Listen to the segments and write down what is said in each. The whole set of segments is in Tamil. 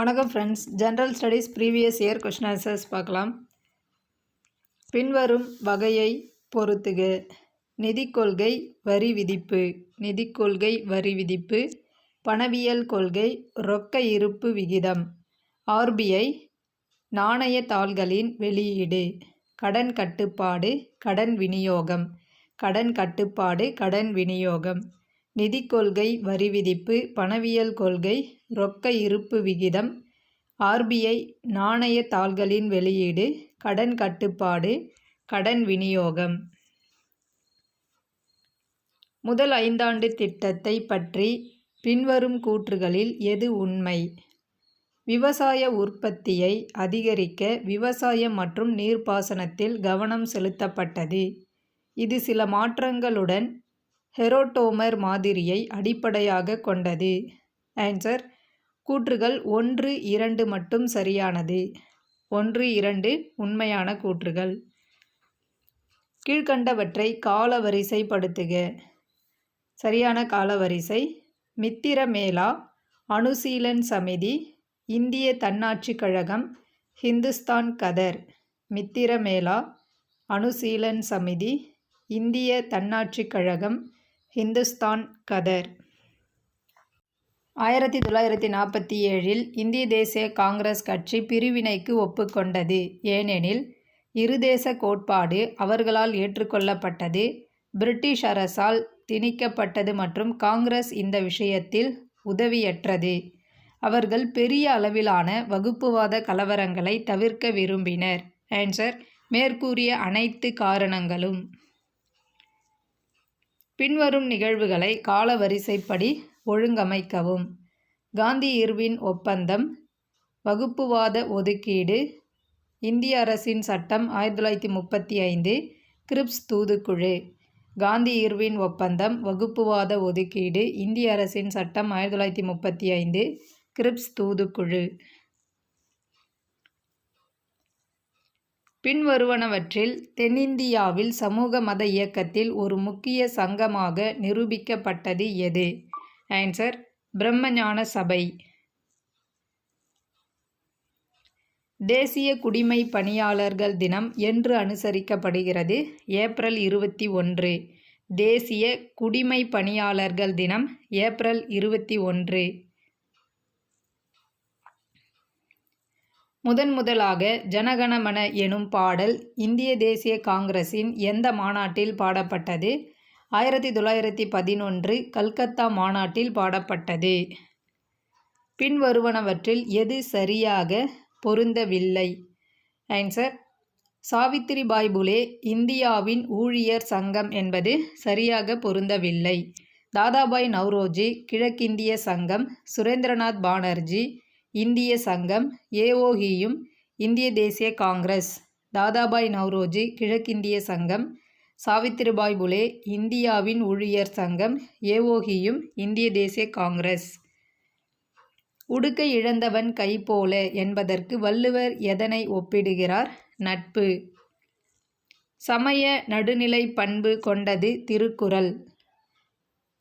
வணக்கம் friends. General studies previous year question answers பார்க்கலாம். பின்வரும் வகையை பொறுத்துக. நிதிக் கொள்கை வரி விதிப்பு. நிதிக் கொள்கை வரி விதிப்பு. பணவியல் கொள்கை ரொக்க இருப்பு விகிதம். ஆர்பிஐ நாணய தாள்களின் வெளியீடு. கடன் கட்டுப்பாடு கடன் விநியோகம். கடன் கட்டுப்பாடு கடன் விநியோகம். நிதிக் கொள்கை வரி விதிப்பு. பணவியல் கொள்கை ரொக்க இருப்பு விகிதம். ஆர்பிஐ நாணய தாள்களின் வெளியீடு. கடன் கட்டுப்பாடு கடன் விநியோகம். முதல் ஐந்தாண்டு திட்டத்தை பற்றி பின்வரும் கூற்றுகளில் எது உண்மை? விவசாய உற்பத்தியை அதிகரிக்க விவசாயம் மற்றும் நீர்ப்பாசனத்தில் கவனம் செலுத்தப்பட்டது. இது சில மாற்றங்களுடன் ஹெரோடோமர் மாதிரியை அடிப்படையாக கொண்டது. ஆன்சர்: கூற்றுகள் 1, 2 மட்டும் சரியானது. 1, 2 உண்மையான கூற்றுகள். கீழ்கண்டவற்றை காலவரிசைப்படுத்துக. சரியான காலவரிசை: மித்திரமேளா, அனுசீலன் சமிதி, இந்திய தன்னாட்சி கழகம், ஹிந்துஸ்தான் கதர். மித்திரமேளா, அனுசீலன் சமிதி, இந்திய தன்னாட்சி கழகம், ஹிந்துஸ்தான் கதர். 1947இல் இந்திய தேசிய காங்கிரஸ் கட்சி பிரிவினைக்கு ஒப்புக்கொண்டது. ஏனெனில் இருதேச கோட்பாடு அவர்களால் ஏற்றுக்கொள்ளப்பட்டது, பிரிட்டிஷ் அரசால் திணிக்கப்பட்டது மற்றும் காங்கிரஸ் இந்த விஷயத்தில் உதவியற்றது. அவர்கள் பெரிய அளவிலான வகுப்புவாத கலவரங்களை தவிர்க்க விரும்பினர். ஆன்சர்: மேற்கூறிய அனைத்து காரணங்களும். பின்வரும் நிகழ்வுகளை காலவரிசைப்படி ஒழுங்கமைக்கவும். காந்தி-இர்வின் ஒப்பந்தம், வகுப்புவாத ஒதுக்கீடு, இந்திய அரசின் சட்டம் 1935, கிரிப்ஸ் தூதுக்குழு. காந்தி-இர்வின் ஒப்பந்தம், வகுப்புவாத ஒதுக்கீடு, இந்திய அரசின் சட்டம் 1935, கிரிப்ஸ் தூதுக்குழு. பின்வருவனவற்றில் தென்னிந்தியாவில் சமூக மத இயக்கத்தில் ஒரு முக்கிய சங்கமாக நிரூபிக்கப்பட்டது எது? ஆன்சர்: பிரம்மஞான சபை. தேசிய குடிமைப் பணியாளர்கள் தினம் என்று அனுசரிக்கப்படுகிறது? ஏப்ரல் 21. தேசிய குடிமைப் பணியாளர்கள் தினம் ஏப்ரல் 21. முதலாக ஜனகணமன எனும் பாடல் இந்திய தேசிய காங்கிரசின் எந்த மாநாட்டில் பாடப்பட்டது? 1911 கல்கத்தா மாநாட்டில் பாடப்பட்டது. பின்வருவனவற்றில் எது சரியாக பொருந்தவில்லை? ஆன்சர்: சாவித்திரிபாய் புலே இந்தியாவின் ஊழியர் சங்கம் என்பது சரியாக பொருந்தவில்லை. தாதாபாய் நவ்ரோஜி கிழக்கிந்திய சங்கம், சுரேந்திரநாத் பானர்ஜி இந்திய சங்கம், ஏஓஹியும் இந்திய தேசிய காங்கிரஸ். தாதாபாய் நவ்ரோஜி கிழக்கிந்திய சங்கம், சாவித்திரிபாய் புலே இந்தியாவின் ஊழியர் சங்கம், ஏஓஹியும் இந்திய தேசிய காங்கிரஸ். உடுக்கை இழந்தவன் கை போல என்பதற்கு வள்ளுவர் எதனை ஒப்பிடுகிறார்? நட்பு. சமய நடுநிலை பண்பு கொண்டது திருக்குறள்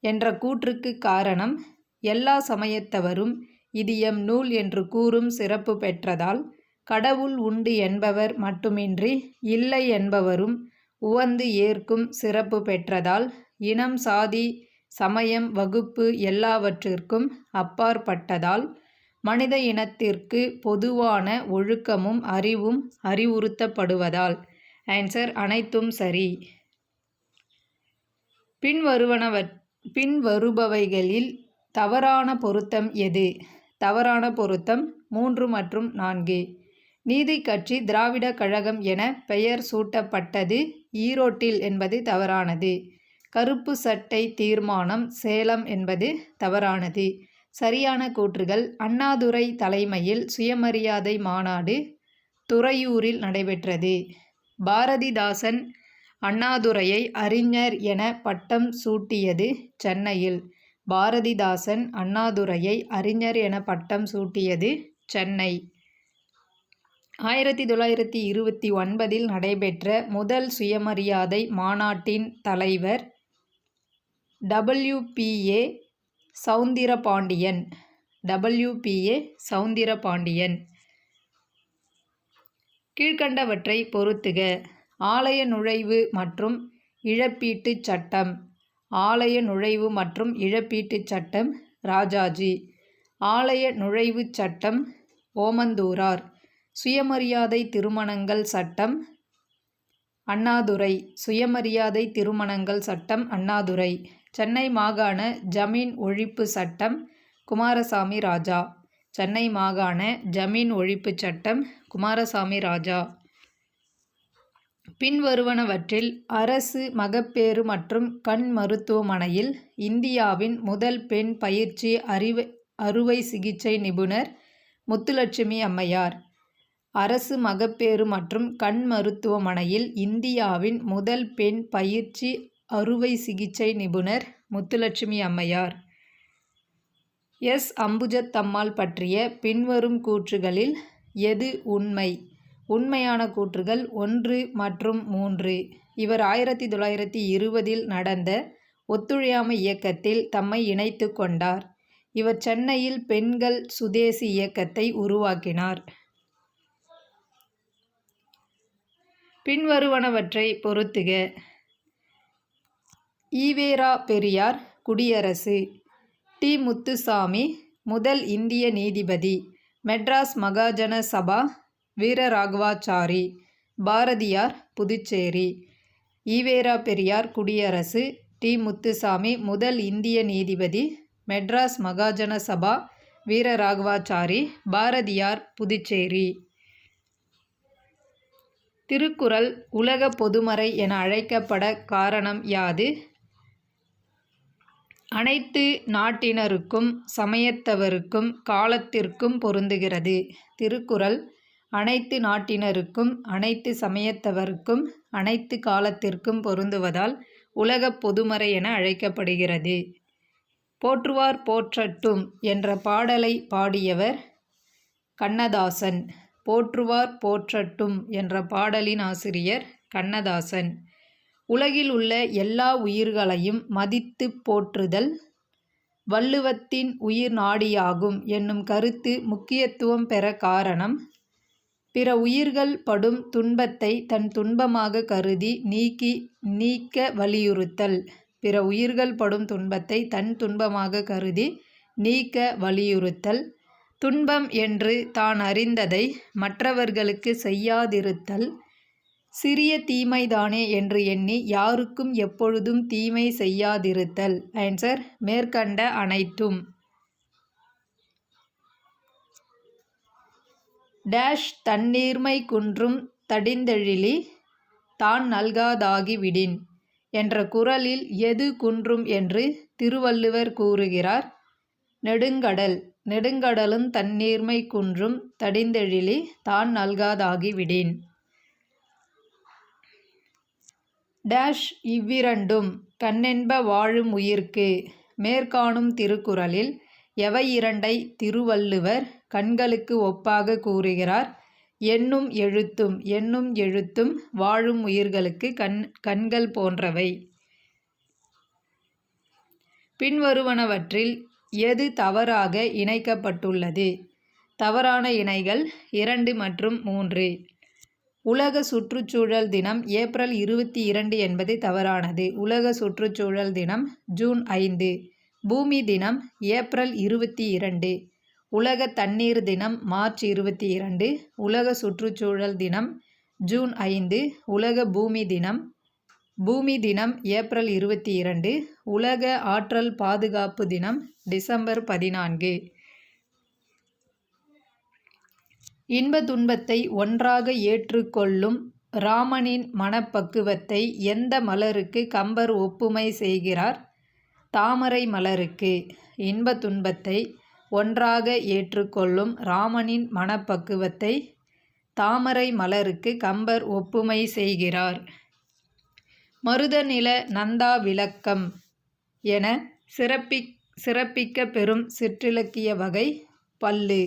என்ற கூற்றுக்கு காரணம், எல்லா சமயத்தவரும் இது எம் நூல் என்று கூறும் சிறப்பு பெற்றதால், கடவுள் உண்டு என்பவர் மட்டுமின்றி இல்லை என்பவரும் உவந்து ஏற்கும் சிறப்பு பெற்றதால், இனம், சாதி, சமயம், வகுப்பு எல்லாவற்றிற்கும் அப்பாற்பட்டதால், மனித இனத்திற்கு பொதுவான ஒழுக்கமும் அறிவும் அறிவுறுத்தப்படுவதால். ஆன்சர்: அனைத்தும் சரி. பின்வருபவைகளில் தவறான பொருத்தம் எது? தவறான பொருத்தம் 3 மற்றும் 4. நீதிக் கட்சி திராவிட கழகம் என பெயர் சூட்டப்பட்டது ஈரோட்டில் என்பது தவறானது. கருப்பு சட்டை தீர்மானம் சேலம் என்பது தவறானது. சரியான கூற்றுகள்: அண்ணாதுரை தலைமையில் சுயமரியாதை மாநாடு துறையூரில் நடைபெற்றது. பாரதிதாசன் அண்ணாதுரையை அறிஞர் என பட்டம் சூட்டியது சென்னையில். பாரதிதாசன் அண்ணாதுரையை அறிஞர் என பட்டம் சூட்டியது சென்னை. 1929இல் நடைபெற்ற முதல் சுயமரியாதை மாநாட்டின் தலைவர் WPA சவுந்திரபாண்டியன். WPA சவுந்திரபாண்டியன். கீழ்க்கண்டவற்றை பொறுத்துக. ஆலய நுழைவு மற்றும் இழப்பீட்டுச் சட்டம். ஆலய நுழைவு மற்றும் இழப்பீட்டுச் சட்டம் ராஜாஜி. ஆலய நுழைவுச் சட்டம் ஓமந்தூரார். சுயமரியாதை திருமணங்கள் சட்டம் அண்ணாதுரை. சுயமரியாதை திருமணங்கள் சட்டம் அண்ணாதுரை. சென்னை மாகாண ஜமீன் ஒழிப்பு சட்டம் குமாரசாமி ராஜா. சென்னை மாகாண ஜமீன் ஒழிப்பு சட்டம் குமாரசாமி ராஜா. பின்வருவனவற்றில் அரசு மகப்பேறு மற்றும் கண் மருத்துவமனையில் இந்தியாவின் முதல் பெண் பயிற்சி அறுவை சிகிச்சை நிபுணர் முத்துலட்சுமி அம்மையார். அரசு மகப்பேறு மற்றும் கண் மருத்துவமனையில் இந்தியாவின் முதல் பெண் பயிற்சி அறுவை சிகிச்சை நிபுணர் முத்துலட்சுமி அம்மையார். எஸ். அம்புஜத்தம்மாள் பற்றிய பின்வரும் கூற்றுகளில் எது உண்மை? உண்மையான கூற்றுகள் 1 மற்றும் 3. இவர் 1920 நடந்த ஒத்துழையாமை இயக்கத்தில் தம்மை இணைத்து கொண்டார். இவர் சென்னையில் பெண்கள் சுதேசி இயக்கத்தை உருவாக்கினார். பின்வருவனவற்றை பொறுத்துக. ஈவேரா பெரியார் குடியரசு. டி. முத்துசாமி முதல் இந்திய நீதிபதி. மெட்ராஸ் மகாஜன சபா வீரராகவாச்சாரி. பாரதியார் புதுச்சேரி. ஈவேரா பெரியார் குடியரசு. டி. முத்துசாமி முதல் இந்திய நீதிபதி. மெட்ராஸ் மகாஜன சபா வீரராகவாச்சாரி. பாரதியார் புதுச்சேரி. திருக்குறள் உலக பொதுமறை என அழைக்கப்பட காரணம் யாது? அனைத்து நாட்டினருக்கும் சமயத்தவருக்கும் காலத்திற்கும் பொருந்துகிறது. திருக்குறள் அனைத்து நாட்டினருக்கும் அனைத்து சமயத்தவருக்கும் அனைத்து காலத்திற்கும் பொருந்துவதால் உலகப் பொதுமறை என அழைக்கப்படுகிறது. போற்றுவார் போற்றட்டும் என்ற பாடலை பாடியவர் கண்ணதாசன். போற்றுவார் போற்றட்டும் என்ற பாடலின் ஆசிரியர் கண்ணதாசன். உலகில் உள்ள எல்லா உயிர்களையும் மதித்துப் போற்றுதல் வள்ளுவத்தின் உயிர் நாடியாகும் என்னும் கருத்து முக்கியத்துவம் பெற காரணம், பிற உயிர்கள் படும் துன்பத்தை தன் துன்பமாக கருதி நீக்க வலியுறுத்தல். பிற உயிர்கள் படும் துன்பத்தை தன் துன்பமாக கருதி நீக்க வலியுறுத்தல். துன்பம் என்று தான் அறிந்ததை மற்றவர்களுக்கு செய்யாதிருத்தல். சிறிய தீமைதானே என்று எண்ணி யாருக்கும் எப்பொழுதும் தீமை செய்யாதிருத்தல். ஆன்சர் மேற்கண்ட அனைத்தும். டேஷ் தன்னீர்மை குன்றும் தடிந்தெழிலி தான் நல்காதாகி விடின் என்ற குறளில் எது குன்றும் என்று திருவள்ளுவர் கூறுகிறார்? நெடுங்கடல். நெடுங்கடலும் தன்னீர்மை குன்றும் தடிந்தெழிலி தான் நல்காதாகி விடின். டேஷ் இவ்விரண்டும் கண்ணென்ப வாழும் உயிர்க்கு மேற்காணும் திருக்குறளில் எவை இரண்டை திருவள்ளுவர் கண்களுக்கு ஒப்பாக கூறுகிறார்? எண்ணும் எழுத்தும். எண்ணும் எழுத்தும் வாழும் உயிர்களுக்கு கண்கள் போன்றவை. பின்வருவனவற்றில் எது தவறாக இணைக்கப்பட்டுள்ளது? தவறான இணைகள் 2 மற்றும் 3. உலக சுற்றுச்சூழல் தினம் ஏப்ரல் 22 என்பது தவறானது. உலக சுற்றுச்சூழல் தினம் ஜூன் 5. பூமி தினம் ஏப்ரல் 22. உலக தண்ணீர் தினம் மார்ச் 22. உலக சுற்றுச்சூழல் தினம் ஜூன் 5. உலக பூமி தினம் ஏப்ரல் 22. உலக ஆற்றல் பாதுகாப்பு தினம் டிசம்பர் 14. இன்ப துன்பத்தை ஒன்றாக ஏற்றுக்கொள்ளும் ராமனின் மனப்பக்குவத்தை எந்த மலருக்கு கம்பர் ஒப்புமை செய்கிறார்? தாமரை மலருக்கு. இன்ப துன்பத்தை ஒன்றாக ஏற்றுக்கொள்ளும் ராமனின் மனப்பக்குவத்தை தாமரை மலருக்கு கம்பர் ஒப்புமை செய்கிறார். மருதநில நந்தா விளக்கம் என சிறப்பிக்க பெறும் சிற்றிலக்கிய வகை பள்ளு.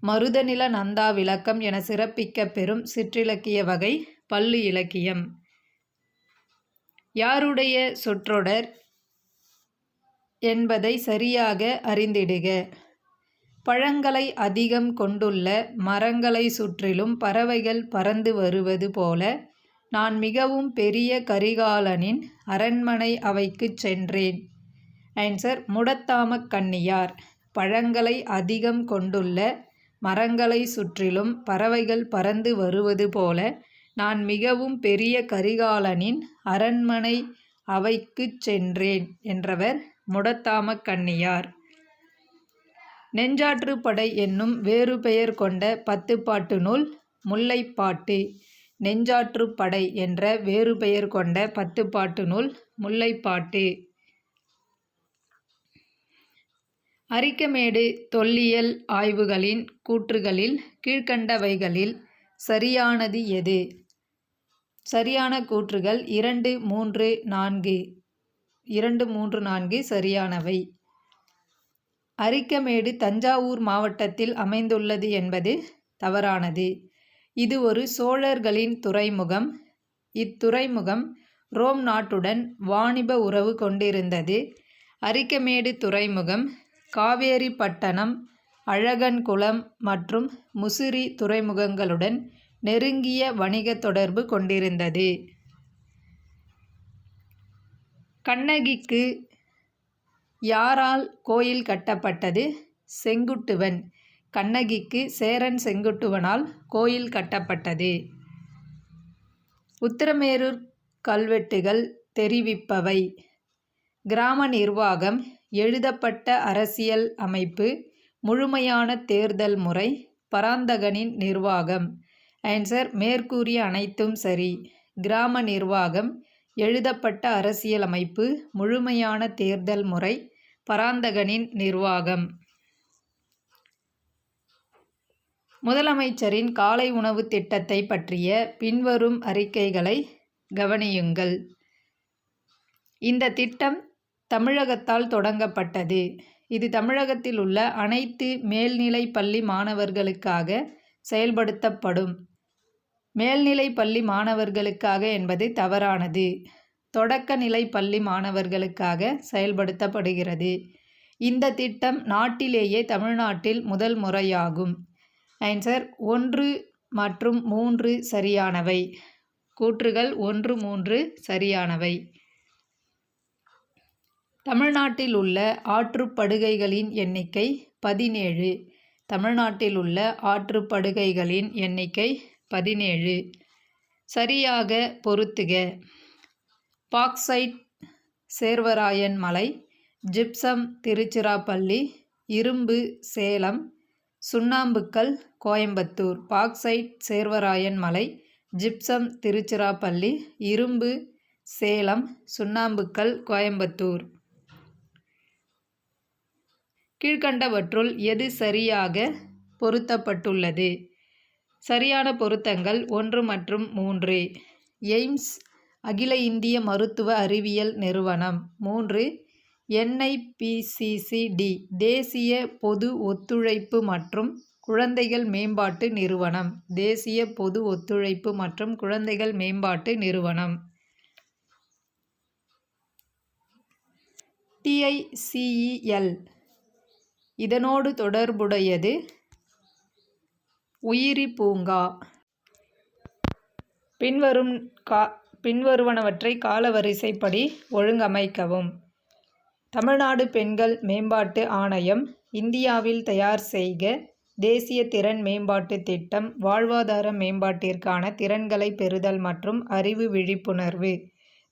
மருதநில நந்தா விளக்கம் என சிறப்பிக்க பெறும் சிற்றிலக்கிய வகை பள்ளு இலக்கியம். யாருடைய சொற்றொடர் என்பதை சரியாக அறிந்திடுக. பழங்களை அதிகம் கொண்டுள்ள மரங்களை சுற்றிலும் பறவைகள் பறந்து வருவது போல நான் மிகவும் பெரிய கரிகாலனின் அரண்மனை அவைக்குச் சென்றேன். ஆன்சர் முடத்தாமக் கண்ணியார். பழங்களை அதிகம் கொண்டுள்ள மரங்களை சுற்றிலும் பறவைகள் பறந்து வருவது போல நான் மிகவும் பெரிய கரிகாலனின் அரண்மனை அவைக்குச் சென்றேன் என்றவர் முடத்தாமக் கண்ணியார். நெஞ்சாற்றுப்படை என்னும் வேறு பெயர் கொண்ட 10 பாட்டு நூல் முல்லைப்பாட்டு. நெஞ்சாற்றுப்படை என்ற வேறு பெயர் கொண்ட 10 பாட்டு நூல் முல்லைப்பாட்டு. அரிக்கமேடு தொல்லியல் ஆய்வுகளின் கூற்றுகளில் கீழ்க்கண்டவைகளில் சரியானது எது? சரியான கூற்றுகள் 2, 3, 4. 2, 3, 4 சரியானவை. அரிக்கமேடு தஞ்சாவூர் மாவட்டத்தில் அமைந்துள்ளது என்பது தவறானது. இது ஒரு சோழர்களின் துறைமுகம். இத்துறைமுகம் ரோம் நாட்டுடன் வாணிப உறவு கொண்டிருந்தது. அரிக்கமேடு துறைமுகம் காவேரிப்பட்டணம், அழகன்குளம் மற்றும் முசிறி துறைமுகங்களுடன் நெருங்கிய வணிக தொடர்பு கொண்டிருந்தது. கண்ணகிக்கு யாரால் கோயில் கட்டப்பட்டது? செங்குட்டுவன். கண்ணகிக்கு சேரன் செங்குட்டுவனால் கோயில் கட்டப்பட்டது. உத்திரமேரூர் கல்வெட்டுகள் தெரிவிப்பவை: கிராம நிர்வாகம், எழுதப்பட்ட அரசியல் அமைப்பு, முழுமையான தேர்தல் முறை, பராந்தகனின் நிர்வாகம். ஆன்சர் மேற்கூறிய அனைத்தும் சரி. கிராம நிர்வாகம், எழுதப்பட்ட அரசியலமைப்பு, முழுமையான தேர்தல் முறை, பராந்தகனின் நிர்வாகம். முதலமைச்சரின் காலை உணவு திட்டத்தை பற்றிய பின்வரும் அறிக்கைகளை கவனியுங்கள். இந்த திட்டம் தமிழகத்தால் தொடங்கப்பட்டது. இது தமிழகத்தில் உள்ள அனைத்து மேல்நிலை பள்ளி மாணவர்களுக்காக செயல்படுத்தப்படும். மேல்நிலை பள்ளி மாணவர்களுக்காக என்பது தவறானது. தொடக்க நிலை பள்ளி மாணவர்களுக்காக செயல்படுத்தப்படுகிறது. இந்த திட்டம் நாட்டிலேயே தமிழ்நாட்டில் முதல் முறையாகும். ஆன்சர் 1 மற்றும் 3 சரியானவை. கூற்றுகள் 1, 3 சரியானவை. தமிழ்நாட்டில் உள்ள ஆற்றுப்படுகைகளின் எண்ணிக்கை 17. தமிழ்நாட்டில் உள்ள ஆற்றுப்படுகைகளின் எண்ணிக்கை 17. சரியாக பொருத்துக. பாக்சைட் சேர்வராயன் மலை, ஜிப்சம் திருச்சிராப்பள்ளி, இரும்பு சேலம், சுண்ணாம்புக்கல் கோயம்புத்தூர். பாக்சைட் சேர்வராயன் மலை, ஜிப்சம் திருச்சிராப்பள்ளி, இரும்பு சேலம், சுண்ணாம்புக்கல் கோயம்புத்தூர். கீழ்க்கண்டவற்றுள் எது சரியாக பொருத்தப்பட்டுள்ளது? சரியான பொருத்தங்கள் 1 மற்றும் 3. எய்ம்ஸ் அகில இந்திய மருத்துவ அறிவியல் நிறுவனம். 3. NIPCCD தேசிய பொது ஒத்துழைப்பு மற்றும் குழந்தைகள் மேம்பாட்டு நிறுவனம். தேசிய பொது ஒத்துழைப்பு மற்றும் குழந்தைகள் மேம்பாட்டு நிறுவனம். TICEL இதனோடு தொடர்புடையது உயிரி பூங்கா. பின்வருவனவற்றை காலவரிசைப்படி ஒழுங்கமைக்கவும். தமிழ்நாடு பெண்கள் மேம்பாட்டு ஆணையம், இந்தியாவில் தயார் செய்க, தேசிய திறன் மேம்பாட்டு திட்டம், வாழ்வாதார மேம்பாட்டிற்கான திறன்களை பெறுதல் மற்றும் அறிவு விழிப்புணர்வு.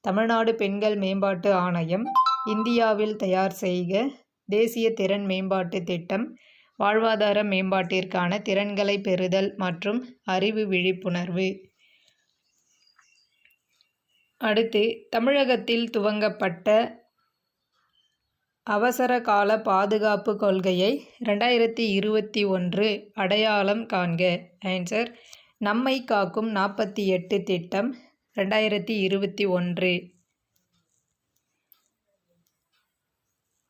தமிழ்நாடு பெண்கள் மேம்பாட்டு ஆணையம், இந்தியாவில் தயார் செய்க, தேசிய திறன் மேம்பாட்டு திட்டம், வாழ்வாதார மேம்பாட்டிற்கான திறன்களை பெறுதல் மற்றும் அறிவு விழிப்புணர்வு. அடுத்து, தமிழகத்தில் துவங்கப்பட்ட அவசர கால பாதுகாப்பு கொள்கையை 2021 அடையாளம் காண்க. ஆன்சர் நம்மை காக்கும் 48 திட்டம் 2021.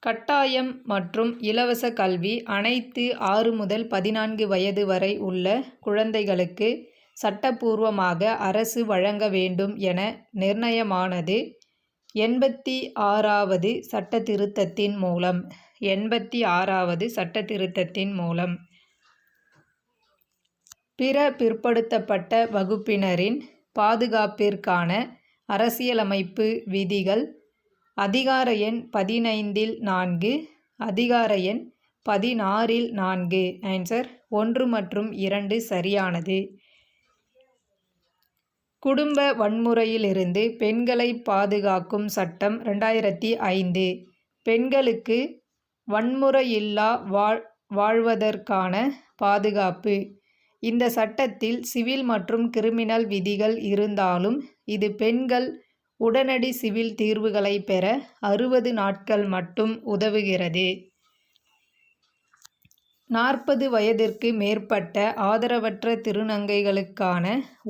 கட்டாயம் மற்றும் இலவச கல்வி அனைத்து 6 முதல் 14 வயது வரை உள்ள குழந்தைகளுக்கு சட்டபூர்வமாக அரசு வழங்க வேண்டும் என நிர்ணயமானது 86வது சட்ட திருத்தத்தின் மூலம். 86வது சட்டத்திருத்தத்தின் மூலம். பிற பிற்படுத்தப்பட்ட வகுப்பினரின் பாதுகாப்பிற்கான அரசியலமைப்பு விதிகள் அதிகார எண் 15(4), அதிகார எண் 16(4). ஆன்சர் 1 மற்றும் 2 சரியானது. குடும்ப வன்முறையிலிருந்து பெண்களை பாதுகாக்கும் சட்டம் 2005. பெண்களுக்கு வன்முறையில்லா வாழ்வதற்கான பாதுகாப்பு. இந்த சட்டத்தில் சிவில் மற்றும் கிரிமினல் விதிகள் இருந்தாலும் இது பெண்கள் உடனடி சிவில் தீர்வுகளை பெற 60 நாட்கள் மட்டும் உதவுகிறது. 40 வயதிற்கு மேற்பட்ட ஆதரவற்ற திருநங்கைகளுக்கான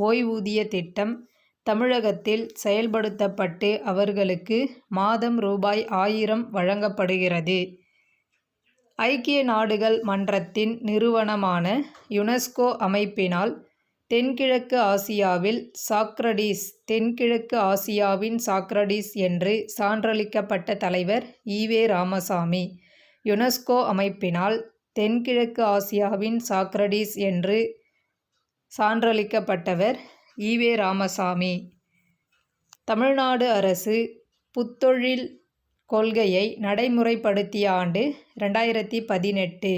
ஓய்வூதிய திட்டம் தமிழகத்தில் செயல்படுத்தப்பட்டு அவர்களுக்கு மாதம் ரூபாய் 1000 வழங்கப்படுகிறது. ஐக்கிய நாடுகள் மன்றத்தின் நிறுவனமான யுனெஸ்கோ அமைப்பினால் தென்கிழக்கு ஆசியாவில் சாக்ரடீஸ் தென்கிழக்கு ஆசியாவின் சாக்ரடீஸ் என்று சான்றளிக்கப்பட்ட தலைவர் ஈ.வே. ராமசாமி. யுனெஸ்கோ அமைப்பினால் தென்கிழக்கு ஆசியாவின் சாக்ரடீஸ் என்று சான்றளிக்கப்பட்டவர் ஈ.வே. ராமசாமி. தமிழ்நாடு அரசு புத்தொழில் கொள்கையை நடைமுறைப்படுத்திய ஆண்டு 2018.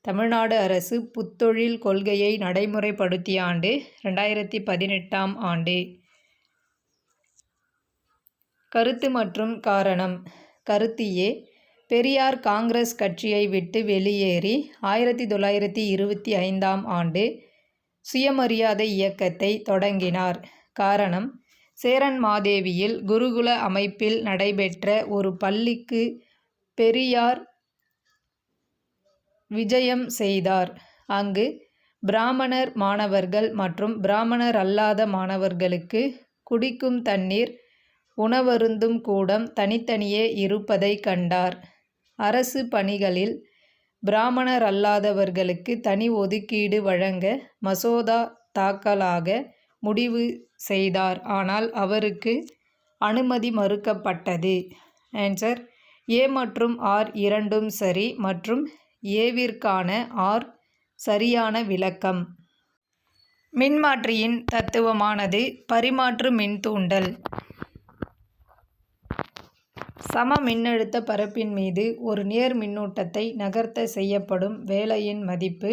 தமிழ்நாடு அரசு புத்தொழில் கொள்கையை நடைமுறைப்படுத்திய ஆண்டு 2018ஆம் ஆண்டு. கருத்து மற்றும் காரணம். கருத்து ஏ. பெரியார் காங்கிரஸ் கட்சியை விட்டு வெளியேறி 1925ஆம் ஆண்டு சுயமரியாதை இயக்கத்தை தொடங்கினார். காரணம் சேரன்மாதேவியில் குருகுல அமைப்பில் நடைபெற்ற ஒரு பள்ளிக்கு பெரியார் விஜயம் செய்தார். அங்கு பிராமணர் மாணவர்கள் மற்றும் பிராமணர் அல்லாத மாணவர்களுக்கு குடிக்கும் தண்ணீர், உணவருந்தும் கூடம் தனித்தனியே இருப்பதை கண்டார். அரசு பணிகளில் பிராமணர் அல்லாதவர்களுக்கு தனி ஒதுக்கீடு வழங்க மசோதா தாக்கலாக முடிவு செய்தார். ஆனால் அவருக்கு அனுமதி மறுக்கப்பட்டது. ஆன்சர் ஏ மற்றும் ஆர் இரண்டும் சரி மற்றும் ஏவிற்கான ஆர் சரியான விளக்கம். மின்மாற்றியின் தத்துவமானது பரிமாற்று மின்தூண்டல். சம மின்னழுத்த பரப்பின் மீது ஒரு நேர் மின்னூட்டத்தை நகர்த்த செய்யப்படும் வேலையின் மதிப்பு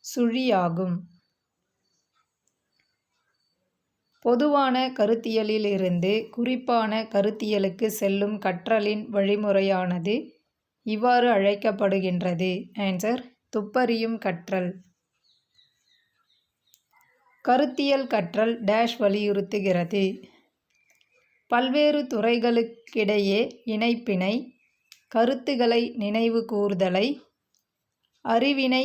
சுழியாகும். பொதுவான கருத்தியலிலிருந்து குறிப்பான கருத்தியலுக்கு செல்லும் கற்றலின் வழிமுறையானது இவ்வாறு அழைக்கப்படுகின்றது. ஆன்சர் துப்பறியும் கற்றல். கருத்தியல் கற்றல் டேஷ் வலியுறுத்துகிறது. பல்வேறு துறைகளுக்கிடையே இணைப்பினை, கருத்துக்களை நினைவு கூர்தலை, அறிவினை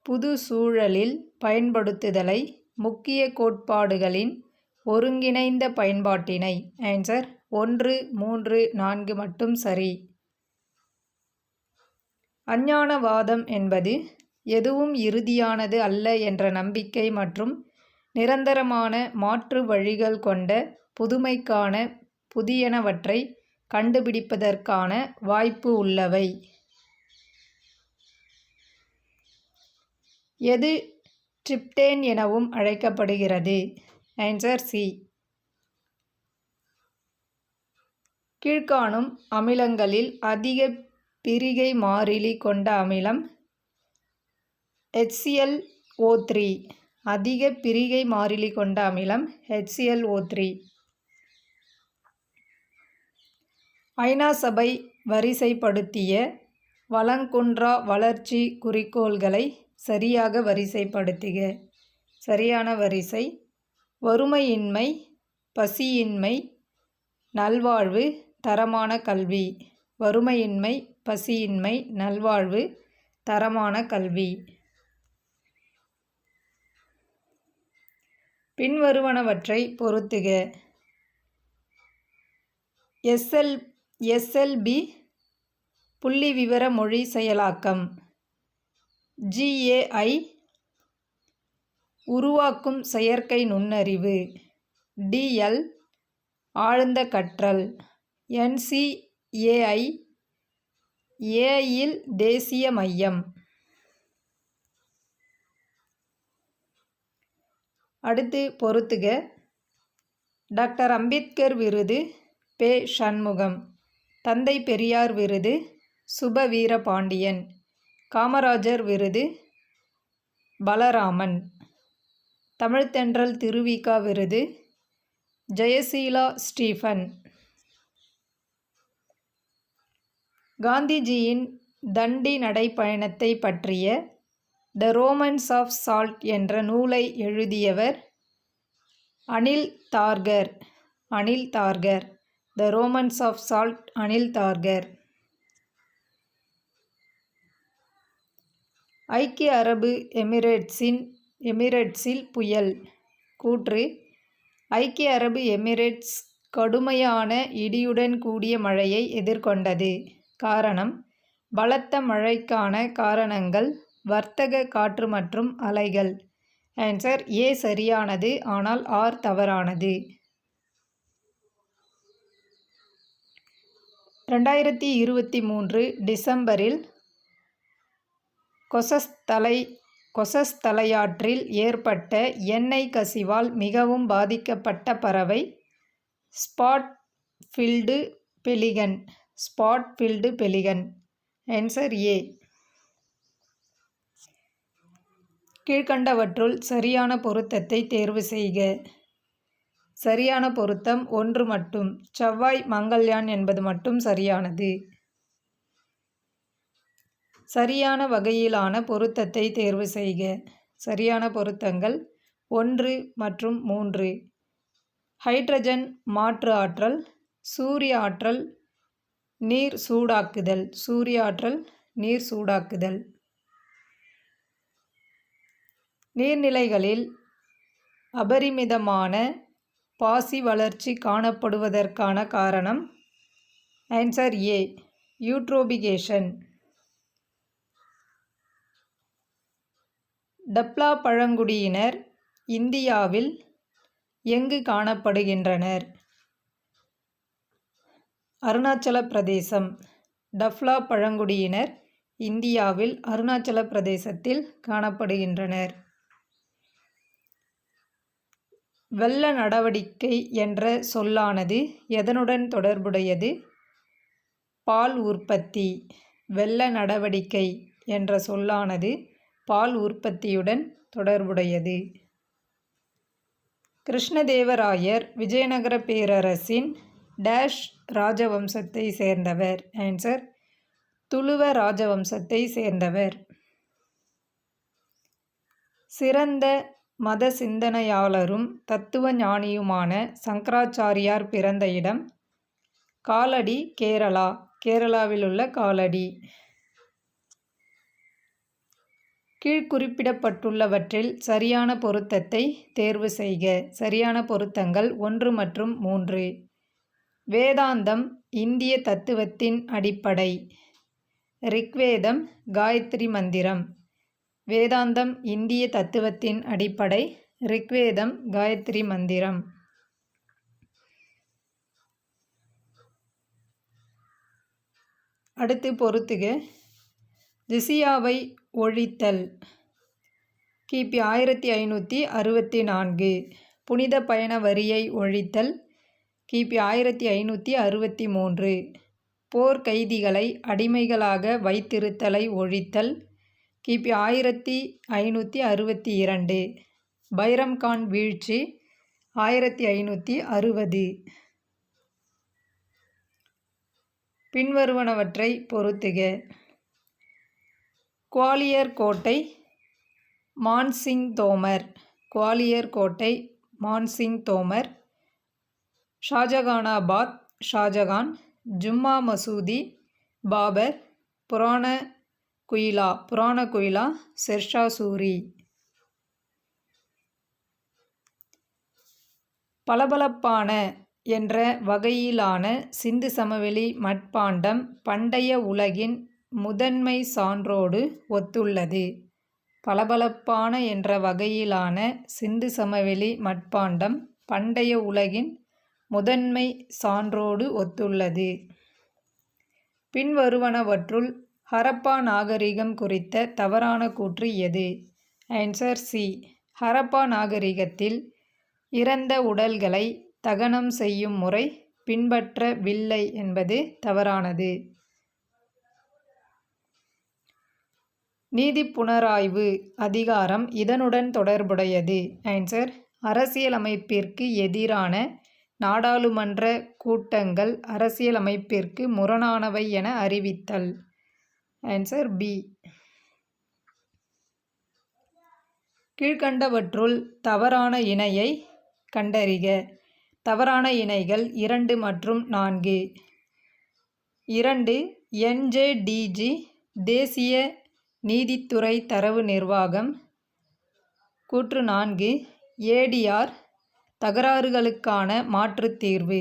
புது சூழலில் பயன்படுத்துதலை, முக்கிய கோட்பாடுகளின் ஒருங்கிணைந்த பயன்பாட்டினை. ஆன்சர் 1, 3, 4 மட்டும் சரி. அஞ்ஞானவாதம் என்பது எதுவும் இறுதியானது அல்ல என்ற நம்பிக்கை மற்றும் நிரந்தரமான மாற்று வழிகள் கொண்ட புதுமைக்கான புதியனவற்றை கண்டுபிடிப்பதற்கான வாய்ப்பு உள்ளவை. எது டிரிப்டேன் எனவும் அழைக்கப்படுகிறது. Answer C. கீழ்காணும் அமிலங்களில் அதிக பிரிகை மாறிலி கொண்ட அமிலம் HClO3. அதிக பிரிகை மாறிலி கொண்ட அமிலம் HClO3. ஐநா சபை வரிசைப்படுத்திய வளங்குன்றா வளர்ச்சி குறிக்கோள்களை சரியாக வரிசைப்படுத்துக. சரியான வரிசை: வறுமையின்மை, பசியின்மை, நல்வாழ்வு, தரமான கல்வி. வறுமையின்மை, பசியின்மை, நல்வாழ்வு, தரமான கல்வி. பின்வருவனவற்றை பொருத்துக. SLB புள்ளிவிவர மொழி செயலாக்கம். GAI உருவாக்கும் செயற்கை நுண்ணறிவு. DL ஆழ்ந்த கற்றல். NCAI ஏயில் தேசிய மையம். அடுத்து பொறுத்துக. டாக்டர் அம்பேத்கர் விருது பெ. சண்முகம். தந்தை பெரியார் விருது சுப வீரபாண்டியன். காமராஜர் விருது பலராமன். தமிழ்த்தென்றல் திருவிக விருது ஜெயசீலா ஸ்டீபன். காந்திஜியின் தண்டி நடைப்பயணத்தை பற்றிய த ரோமன்ஸ் ஆஃப் சால்ட் என்ற நூலை எழுதியவர் அனில் தார்கர். அனில் தார்கர். த ரோமன்ஸ் ஆஃப் சால்ட், அனில் தார்கர். ஐக்கிய அரபு எமிரேட்ஸில் புயல். கூற்று: ஐக்கிய அரபு எமிரேட்ஸ் கடுமையான இடியுடன் கூடிய மழையை எதிர்கொண்டது. காரணம்: பலத்த மழைக்கான காரணங்கள் வர்த்தக காற்று மற்றும் அலைகள். ஆன்சர் ஏ சரியானது, ஆனால் ஆர் தவறானது. 2023 டிசம்பரில் கொசஸ்தலையாற்றில் ஏற்பட்ட எண்ணெய் கசிவால் மிகவும் பாதிக்கப்பட்ட பறவை spot billed pelican. Spot billed pelican. Answer A. கீழ்க்கண்டவற்றுள் சரியான பொருத்தத்தை தேர்வு செய்க. சரியான பொருத்தம் 1 மட்டும். செவ்வாய் மங்கள்யான் என்பது மட்டும் சரியானது. சரியான வகையிலான பொருத்தத்தை தேர்வு செய்க. சரியான பொருத்தங்கள் 1 மற்றும் 3. ஹைட்ரஜன் மாற்று ஆற்றல், சூரிய ஆற்றல், நீர் சூடாக்குதல். சூரிய ஆற்றல், நீர் சூடாக்குதல். நீர்நிலைகளில் அபரிமிதமான பாசி வளர்ச்சி காணப்படுவதற்கான காரணம். Answer A. யூட்ரோபிகேஷன். டப்ளா பழங்குடியினர் இந்தியாவில் எங்கு காணப்படுகின்றனர்? அருணாச்சல பிரதேசம். டப்ளா பழங்குடியினர் இந்தியாவில் அருணாச்சல பிரதேசத்தில் காணப்படுகின்றனர். வெள்ள நடவடிக்கை என்ற சொல்லானது எதனுடன் தொடர்புடையது? பால் உற்பத்தி. வெள்ள நடவடிக்கை என்ற சொல்லானது பால் உற்பத்தியுடன் தொடர்புடையது. கிருஷ்ணதேவராயர் விஜயநகர பேரரசின் டேஷ் ராஜவம்சத்தை சேர்ந்தவர். ஆன்சர் துளுவ ராஜவம்சத்தை சேர்ந்தவர். சிறந்த மத சிந்தனையாளரும் தத்துவ ஞானியுமான சங்கராச்சாரியார் பிறந்த இடம் காலடி, கேரளா. கேரளாவில் உள்ள காலடி. கீழ்குறிப்பிடப்பட்டுள்ளவற்றில் சரியான பொருத்தத்தை தேர்வு செய்க. சரியான பொருத்தங்கள் 1 மற்றும் 3. வேதாந்தம் இந்திய தத்துவத்தின் அடிப்படை. ரிக்வேதம், காயத்ரி மந்திரம். வேதாந்தம் இந்திய தத்துவத்தின் அடிப்படை. ரிக்வேதம், காயத்ரி மந்திரம். அடுத்து பொறுத்துக. ஜிசியாவை ஒழித்தல். கிபி 1564. புனித பயண வரியை ஒழித்தல். கிபி 1563. போர்க்கைதிகளை அடிமைகளாக வைத்திருத்தலை ஒழித்தல். கிபி 1562. பைரம்கான் வீழ்ச்சி 1560. பின்வருவனவற்றை பொறுத்துக. குவாலியர் கோட்டை மான்சிங் தோமர். குவாலியர் கோட்டை மான்சிங் தோமர். ஷாஜகானாபாத் ஷாஜகான். ஜும்மா மசூதி பாபர். புராண குயிலா ஷெர்ஷா சூரி. பளபளப்பான என்ற வகையிலான சிந்து சமவெளி மட்பாண்டம் பண்டைய உலகின் முதன்மை சான்றோடு ஒத்துள்ளது. பளபளப்பான என்ற வகையிலான சிந்து சமவெளி மட்பாண்டம் பண்டைய உலகின் முதன்மை சான்றோடு ஒத்துள்ளது. பின்வருவனவற்றுள் ஹரப்பா நாகரிகம் குறித்த தவறான கூற்று எது? Answer C. ஹரப்பா நாகரிகத்தில் இறந்த உடல்களை தகனம் செய்யும் முறை பின்பற்றவில்லை என்பது தவறானது. நீதி புனராய்வு அதிகாரம் இதனுடன் தொடர்புடையது. ஆன்சர் அரசியலமைப்பிற்கு எதிரான நாடாளுமன்ற கூட்டங்கள் அரசியலமைப்பிற்கு முரணானவை என அறிவித்தல். Answer B. கீழ்க்கண்டவற்றுள் தவறான இணையை கண்டறிக. தவறான இணைகள் 2 மற்றும் 4. 2. NJDG தேசிய நீதித்துறை தரவு நிர்வாகம். கூற்று 4. ADR தகராறுகளுக்கான மாற்றுத் தீர்வு.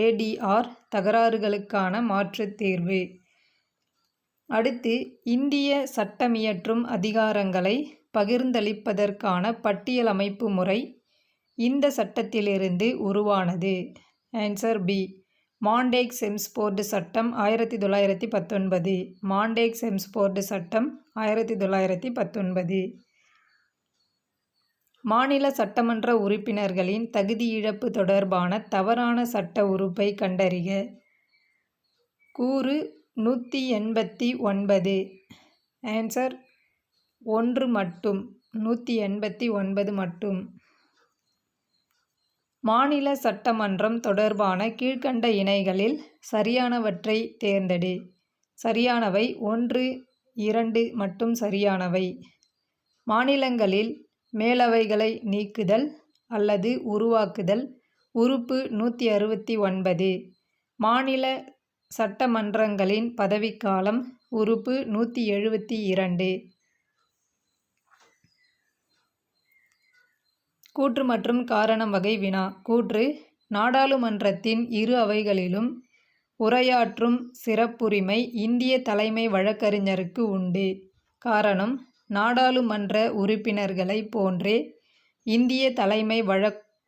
ADR தகராறுகளுக்கான மாற்றுத் தீர்வு. அடுத்து இந்திய சட்டமியற்றும் அதிகாரங்களை பகிர்ந்தளிப்பதற்கான பட்டியலமைப்பு முறை இந்த சட்டத்திலிருந்து உருவானது. Answer B. மாண்டேக்-செம்ஸ்போர்டு சட்டம் 1919. மாண்டேக்-செம்ஸ்போர்டு சட்டம் 1919. மாநில சட்டமன்ற உறுப்பினர்களின் தகுதி இழப்பு தொடர்பான தவறான சட்ட உறுப்பை கண்டறிக. கூறு 189. ஆன்சர் 1 மட்டும். 189 மட்டும். மாநில சட்டமன்றம் தொடர்பான கீழ்க்கண்ட இணைகளில் சரியானவற்றை தேர்ந்தெடு. சரியானவை 1, 2 மட்டும் சரியானவை. மாநிலங்களில் மேலவைகளை நீக்குதல் அல்லது உருவாக்குதல். உறுப்பு 169. மாநில சட்டமன்றங்களின் பதவிக்காலம். உறுப்பு 172. கூற்று மற்றும் காரணம் வகை வினா. கூற்று நாடாளுமன்றத்தின் இரு அவைகளிலும் உரையாற்றும் சிறப்புரிமை இந்திய தலைமை வழக்கறிஞருக்கு உண்டு. காரணம் நாடாளுமன்ற உறுப்பினர்களைப் போன்றே இந்திய தலைமை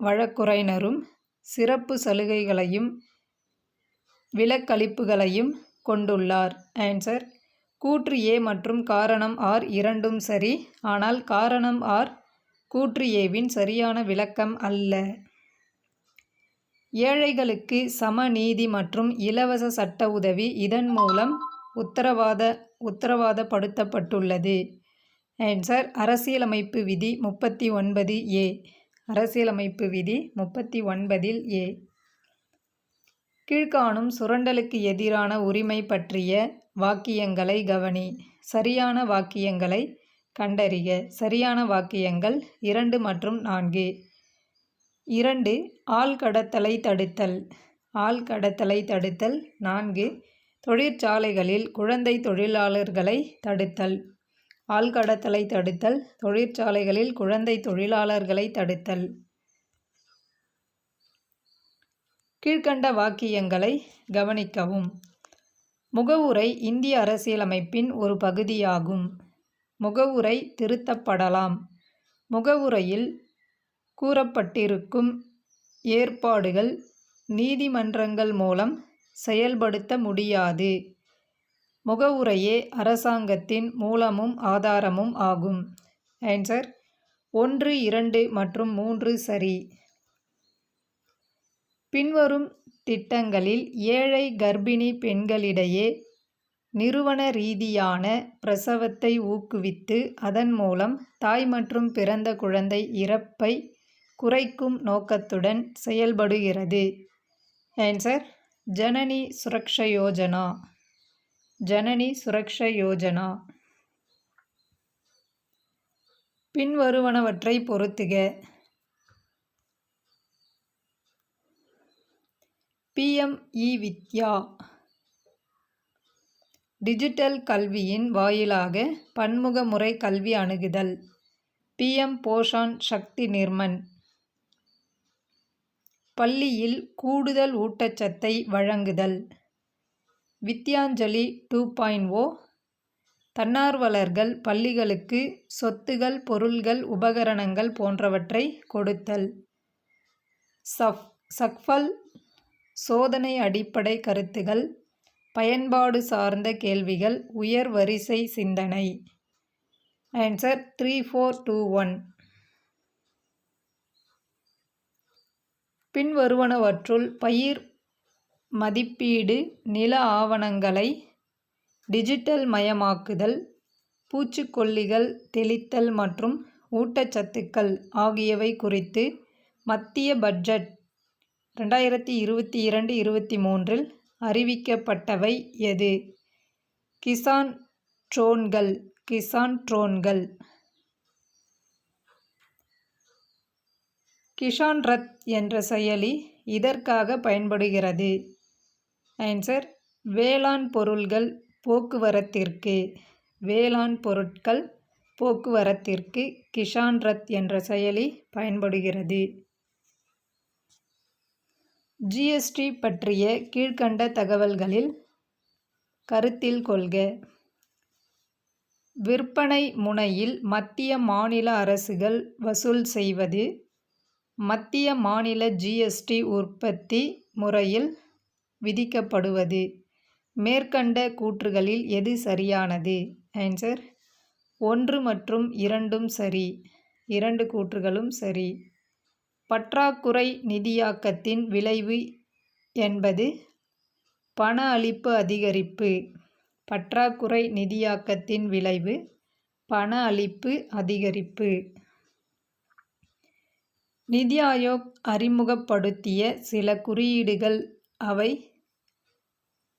வழக்குரைஞரும் சிறப்பு சலுகைகளையும் விலக்களிப்புகளையும் கொண்டுள்ளார். ஆன்சர் கூற்று ஏ மற்றும் காரணம் ஆர் இரண்டும் சரி. ஆனால் காரணம் ஆர் கூற்று ஏவின் சரியான விளக்கம் அல்ல. ஏழைகளுக்கு சம நீதி மற்றும் இலவச சட்ட உதவி இதன் மூலம் உத்தரவாதப்படுத்தப்பட்டுள்ளது. ஆன்சர் அரசியலமைப்பு விதி 39A. அரசியலமைப்பு விதி 39A. கீழ்காணும் சுரண்டலுக்கு எதிரான உரிமை பற்றிய வாக்கியங்களை கவனி. சரியான வாக்கியங்களை கண்டறிக. சரியான வாக்கியங்கள் 2 மற்றும் 4. 2. ஆள்கடத்தலை தடுத்தல். ஆள்கடத்தலை தடுத்தல். 4. தொழிற்சாலைகளில் குழந்தை தொழிலாளர்களை தடுத்தல். ஆள்கடத்தலை தடுத்தல். தொழிற்சாலைகளில் குழந்தை தொழிலாளர்களை தடுத்தல். கீழ்க்கண்ட வாக்கியங்களை கவனிக்கவும். முகவுரை இந்திய அரசியலமைப்பின் ஒரு பகுதியாகும். முகவுரை திருத்தப்படலாம். முகவுரையில் கூறப்பட்டிருக்கும் ஏற்பாடுகள் நீதிமன்றங்கள் மூலம் செயல்படுத்த முடியாது. முகவுரையே அரசாங்கத்தின் மூலமும் ஆதாரமும் ஆகும். ஆன்சர் 1, 2 மற்றும் 3 சரி. பின்வரும் திட்டங்களில் ஏழை கர்ப்பிணி பெண்களிடையே நிறுவன ரீதியான பிரசவத்தை ஊக்குவித்து அதன் மூலம் தாய் மற்றும் பிறந்த குழந்தை இறப்பை குறைக்கும் நோக்கத்துடன் செயல்படுகிறது. ஆன்சர் ஜனனி சுரக்ஷா யோஜனா. ஜனனி சுரக்ஷா யோஜனா. பின்வருவனவற்றை பொருத்துக. PM-eவித்யா டிஜிட்டல் கல்வியின் வாயிலாக பன்முக முறை கல்வி அணுகுதல். PM போஷான் சக்தி நிர்மன் பள்ளியில் கூடுதல் ஊட்டச்சத்தை வழங்குதல். வித்யாஞ்சலி 2.0 தன்னார்வலர்கள் பள்ளிகளுக்கு சொத்துகள் பொருள்கள் உபகரணங்கள் போன்றவற்றை கொடுத்தல். சஃபல் சோதனை அடிப்படை கருத்துகள். பயன்பாடு சார்ந்த கேள்விகள், உயர் வரிசை சிந்தனை. ஆன்சர் 3421. பின்வருவனவற்றுள் பயிர் மதிப்பீடு, நில ஆவணங்களை டிஜிட்டல் மயமாக்குதல், பூச்சிக்கொல்லிகள் தெளித்தல் மற்றும் ஊட்டச்சத்துக்கள் ஆகியவை குறித்து மத்திய பட்ஜெட் 2022-23 அறிவிக்கப்பட்டவை எது? கிசான் ட்ரோன்கள். கிசான் ட்ரோன்கள். கிசான் ரத் என்ற செயலி இதற்காக பயன்படுகிறது. ஆன்சர் வேளாண் பொருட்கள் போக்குவரத்திற்கு. வேளாண் பொருட்கள் போக்குவரத்திற்கு கிசான் ரத் என்ற செயலி பயன்படுகிறது. ஜிஎஸ்டி பற்றிய கீழ்க்கண்ட தகவல்களில் கருத்தில் கொள்க. விற்பனை முனையில் மத்திய மாநில அரசுகள் வசூல் செய்வது. மத்திய மாநில ஜிஎஸ்டி உற்பத்தி முறையில் விதிக்கப்படுவது. மேற்கண்ட கூற்றுகளில் எது சரியானது? ஆன்சர் 1 மற்றும் 2ம் சரி. 2 கூற்றுகளும் சரி. பற்றாக்குறை நிதியாக்கத்தின் விளைவு என்பது பண அளிப்பு அதிகரிப்பு. பற்றாக்குறை நிதியாக்கத்தின் விளைவு பண அளிப்பு அதிகரிப்பு. நிதி ஆயோக் அறிமுகப்படுத்திய சில குறியீடுகள் அவை: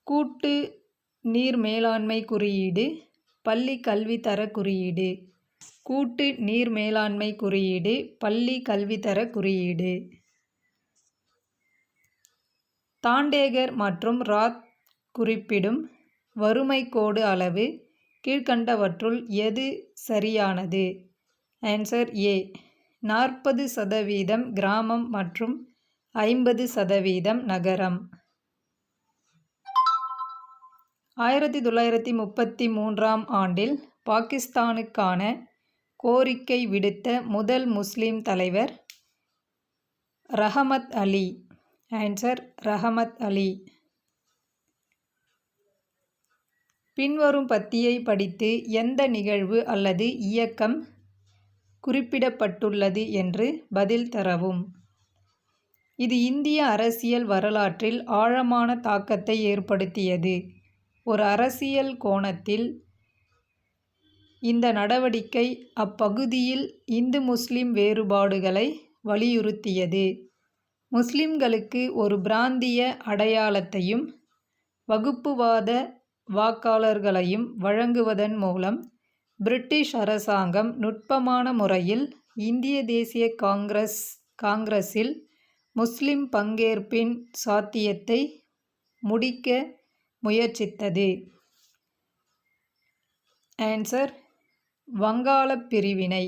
கூட்டு நீர் மேலாண்மை குறியீடு, பள்ளி கல்வித்தர குறியீடு. கூட்டு நீர் மேலாண்மை குறியீடு, பள்ளி கல்வித்தர குறியீடு. தாண்டேகர் மற்றும் ராத் குறிப்பிடும் வறுமை கோடு அளவு கீழ்க்கண்டவற்றுள் எது சரியானது? ஆன்சர் ஏ 40% கிராமம் மற்றும் 50% நகரம். 1933ஆம் ஆண்டில் பாகிஸ்தானுக்கான கோரிக்கை விடுத்த முதல் முஸ்லிம் தலைவர் ரஹமத் அலி. ஆன்சர் ரஹமத் அலி. பின்வரும் பத்தியை படித்து எந்த நிகழ்வு அல்லது இயக்கம் குறிப்பிடப்பட்டுள்ளது என்று பதில் தரவும். இது இந்திய அரசியல் வரலாற்றில் ஆழமான தாக்கத்தை ஏற்படுத்தியது. ஒரு அரசியல் கோணத்தில் இந்த நடவடிக்கை அப்பகுதியில் இந்து முஸ்லிம் வேறுபாடுகளை வலியுறுத்தியது. முஸ்லிம்களுக்கு ஒரு பிராந்திய அடையாளத்தையும் வகுப்புவாத வாக்காளர்களையும் வழங்குவதன் மூலம் பிரிட்டிஷ் அரசாங்கம் நுட்பமான முறையில் இந்திய தேசிய காங்கிரஸில் முஸ்லிம் பங்கேற்பின் சாத்தியத்தை முடிக்க முயற்சித்தது. ஆன்சர் வங்காளப் பிரிவினை.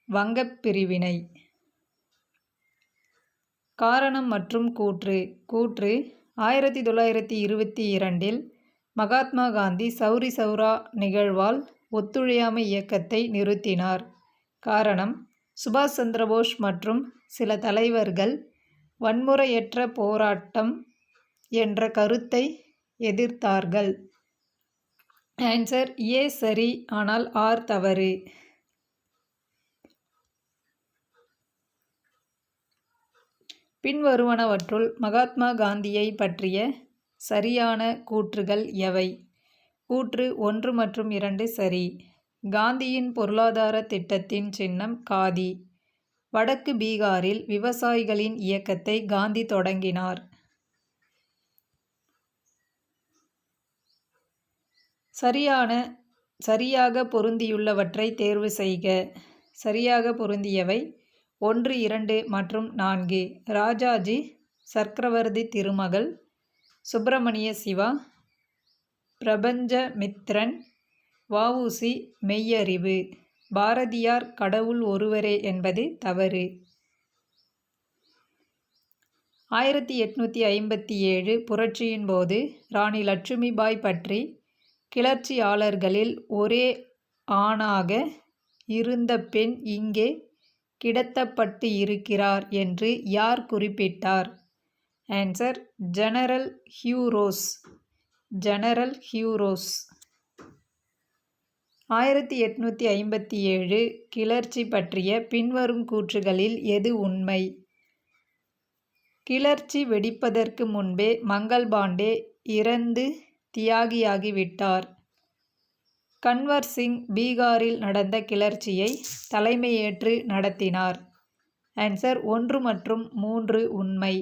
வங்கப் பிரிவினை. காரணம் மற்றும் கூற்று. கூற்று 1922இல் மகாத்மா காந்தி சௌரி சௌரா நிகழ்வால் ஒத்துழையாமை இயக்கத்தை நிறுத்தினார். காரணம் சுபாஷ் சந்திரபோஸ் மற்றும் சில தலைவர்கள் வன்முறையற்ற போராட்டம் என்ற கருத்தை எதிர்த்தார்கள். ஆன்சர் ஏ சரி, ஆனால் ஆர் தவறு. பின்வருவனவற்றுள் மகாத்மா காந்தியை பற்றிய சரியான கூற்றுகள் எவை? கூற்று 1 மற்றும் 2 சரி. காந்தியின் பொருளாதார திட்டத்தின் சின்னம் காதி. வடக்கு பீகாரில் விவசாயிகளின் இயக்கத்தை காந்தி தொடங்கினார். சரியாக பொருந்தியுள்ளவற்றை தேர்வு செய்க. சரியாக பொருந்தியவை 1, 2 மற்றும் 4. ராஜாஜி சக்கரவர்த்தி திருமகள், சுப்பிரமணிய சிவா, பிரபஞ்சமித்ரன், வ.உ.சி. மெய்யறிவு, பாரதியார் கடவுள் ஒருவரே என்பது தவறு. 1857 புரட்சியின் போது ராணி லட்சுமிபாய் பற்றி கிளர்ச்சியாளர்களில் ஒரே ஆணாக இருந்த பெண் இங்கே கிடத்தப்பட்டு இருக்கிறார் என்று யார் குறிப்பிட்டார்? Answer general Hugh Rose. General Hugh Rose. 1857 கிளர்ச்சி பற்றிய பின்வரும் கூற்றுகளில் எது உண்மை? கிளர்ச்சி வெடிப்பதற்கு முன்பே மங்கள் பாண்டே இறந்து தியாகியாகிவிட்டார். கன்வர் சிங் பீகாரில் நடந்த கிளர்ச்சியை தலைமையேற்று நடத்தினார். ஆன்சர் 1 மற்றும் 3 உண்மை.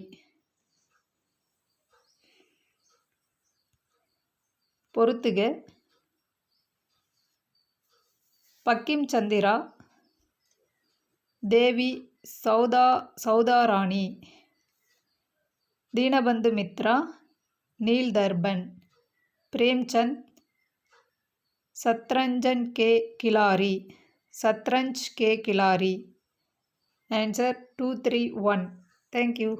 பொறுத்துக. பக்கிம் சந்திரா, தேவி சௌதாராணி, தீனபந்து மித்ரா, நீல் தர்பன், பிரேம்சந்த், சத்ரஞ்சன் கே கிலாரி. சத்ரஞ்ச் கே கிலாரி. ஆன்சர் 2, 3, 1. தேங்க்யூ.